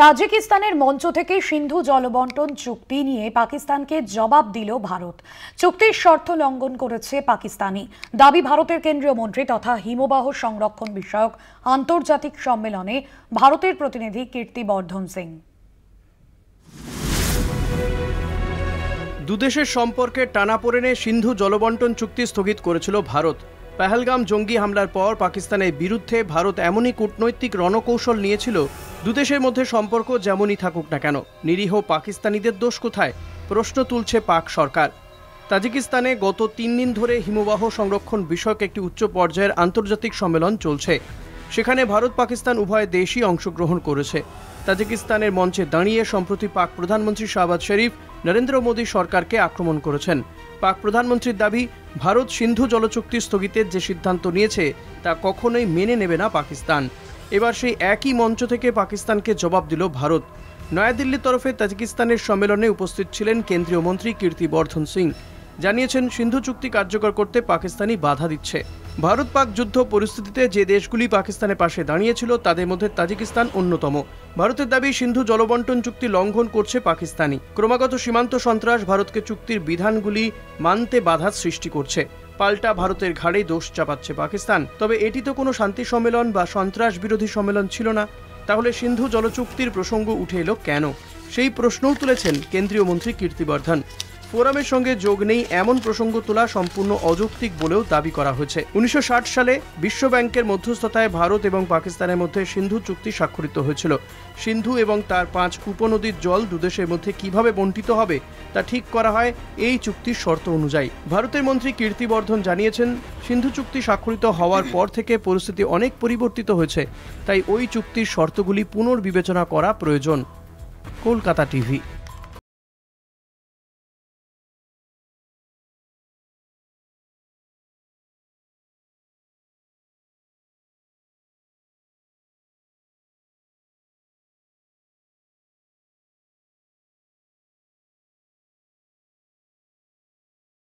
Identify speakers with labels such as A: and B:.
A: তাজিকিস্তানের মঞ্চ থেকে সিন্ধু জলবন্টন চুক্তি নিয়ে পাকিস্তানকে জবাব দিল ভারত। চুক্তির শর্ত লঙ্ঘন করেছে পাকিস্তানি দাবি ভারতের কেন্দ্রীয় মন্ত্রী তথা হিমবাহ সংরক্ষণ বিষয়ক আন্তর্জাতিক সম্মেলনে ভারতের প্রতিনিধি কীর্তিবর্ধন সিং।
B: দুদেশের সম্পর্কে টানাপোড়েনে সিন্ধু জলবন্টন চুক্তি স্থগিত করেছিল ভারত। পেহেলগাম জঙ্গি হামলার পর পাকিস্তানের বিরুদ্ধে ভারত এমনই কূটনৈতিক রণকৌশল নিয়েছিল, দুদেশের মধ্যে সম্পর্ক যেমনই থাকুক না কেন, নিরীহ পাকিস্তানিদের দোষ কোথায়, প্রশ্ন তুলছে পাক সরকার। তাজিকিস্তানে গত 3 দিন ধরে হিমবাহ সংরক্ষণ বিষয়ক একটি উচ্চ পর্যায়ের আন্তর্জাতিক সম্মেলন চলছে। সেখানে ভারত পাকিস্তান উভয় দেশই অংশগ্রহণ করেছে। তাজিকিস্তানের মঞ্চে দাঁড়িয়ে সম্প্রতি পাক প্রধানমন্ত্রী শাহবাজ শরীফ নরেন্দ্র মোদী সরকারকে আক্রমণ করেছেন। পাক প্রধানমন্ত্রীর দাবি, ভারত সিন্ধু জলচুক্তি স্থগিতের যে সিদ্ধান্ত নিয়েছে তা কখনোই মেনে নেবে না পাকিস্তান। এবার সেই একই মঞ্চ থেকে পাকিস্তানকে জবাব দিল ভারত। নয়াদিল্লির তরফে তাজিকিস্তানের সম্মেলনে উপস্থিত ছিলেন কেন্দ্রীয় মন্ত্রী কীর্তিবর্ধন সিং। জানিয়েছেন, সিন্ধু চুক্তি কার্যকর করতে পাকিস্তানি বাধা দিচ্ছে। ভারত পাক যুদ্ধ পরিস্থিতিতে যে দেশগুলি পাকিস্তানের পাশে দাঁড়িয়েছিল তাদের মধ্যে তাজিকিস্তান অন্যতম। ভারতের দাবি, সিন্ধু জলবন্টন চুক্তি লঙ্ঘন করছে পাকিস্তানি। ক্রমাগত সীমান্ত সন্ত্রাস ভারতকে চুক্তির বিধানগুলি মানতে বাধা সৃষ্টি করছে। পাল্টা ভারতের ঘাড়েই দোষ চাপাচ্ছে পাকিস্তান। তবে এটি তো কোনো শান্তি সম্মেলন বা সন্ত্রাস বিরোধী সম্মেলন ছিল না, তাহলে সিন্ধু জলচুক্তির প্রসঙ্গ উঠে এলো কেন? সেই প্রশ্নও তুলেছেন কেন্দ্রীয় মন্ত্রী কীর্তিবর্ধন। ফোরামের সঙ্গে যোগ নেই এমন প্রসঙ্গ তোলা সম্পূর্ণ অযৌক্তিক বলেও দাবি করা হয়েছে। 1960 সালে বিশ্ব ব্যাংকের মধ্যস্থতায় ভারত এবং পাকিস্তানের মধ্যে সিন্ধু চুক্তি স্বাক্ষরিত হয়েছিল। সিন্ধু এবং তার 5 উপনদীর জল দুদেশের মধ্যে কিভাবে বণ্টিত হবে তা ঠিক করা হয় এই চুক্তির শর্ত অনুযায়ী। ভারতের মন্ত্রী কীর্তিবর্ধন জানিয়েছেন, সিন্ধু চুক্তি স্বাক্ষরিত হওয়ার পর থেকে পরিস্থিতি অনেক পরিবর্তিত হয়েছে, তাই ওই চুক্তির শর্তগুলি পুনর্বিবেচনা করা প্রয়োজন। কলকাতা টিভি।